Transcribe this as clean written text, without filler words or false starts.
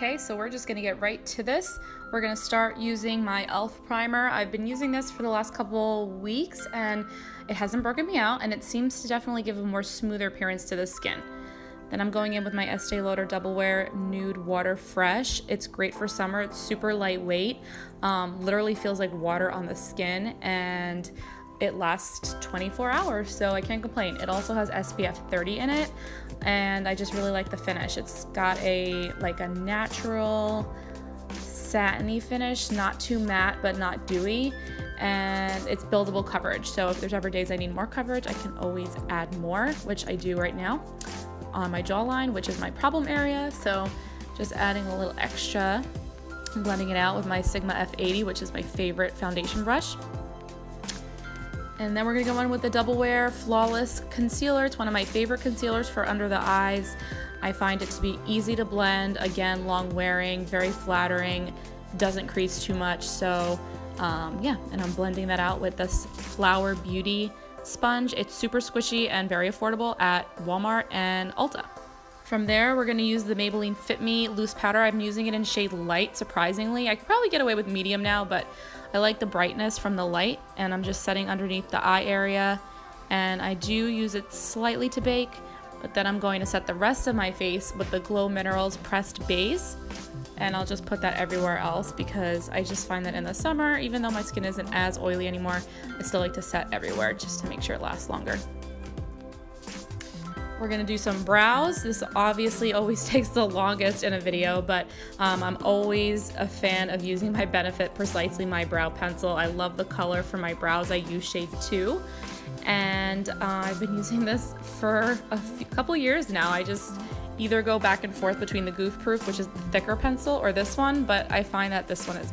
Okay, so we're just gonna get right to this. We're gonna start using my e.l.f. primer. I've been using this for the last couple weeks and it hasn't broken me out, and it seems to definitely give a more smoother appearance to the skin. Then I'm going in with my Estee Lauder Double Wear Nude Water Fresh. It's great for summer. It's super lightweight. Literally feels like water on the skin, and it lasts 24 hours, so I can't complain. It also has SPF 30 in it, and I just really like the finish. It's got a natural satiny finish, not too matte but not dewy, and it's buildable coverage. So if there's ever days I need more coverage, I can always add more, which I do right now on my jawline, which is my problem area. So just adding a little extra, blending it out with my Sigma F80, which is my favorite foundation brush. And then we're gonna go in with the Double Wear Flawless Concealer. It's one of my favorite concealers for under the eyes. I find it to be easy to blend, again, long wearing, very flattering, doesn't crease too much. So yeah, and I'm blending that out with this Flower Beauty sponge. It's super squishy and very affordable at Walmart and Ulta. From there, we're gonna use the Maybelline Fit Me loose powder. I'm using it in shade light, surprisingly. I could probably get away with medium now, but I like the brightness from the light, and I'm just setting underneath the eye area. And I do use it slightly to bake, but then I'm going to set the rest of my face with the Glow Minerals Pressed Base. And I'll just put that everywhere else because I just find that in the summer, even though my skin isn't as oily anymore, I still like to set everywhere just to make sure it lasts longer. We're gonna do some brows. This obviously always takes the longest in a video, but I'm always a fan of using my Benefit Precisely My Brow Pencil. I love the color for my brows. I use shade 2, and I've been using this for a couple years now. I just either go back and forth between the Goof Proof, which is the thicker pencil, or this one, but I find that this one is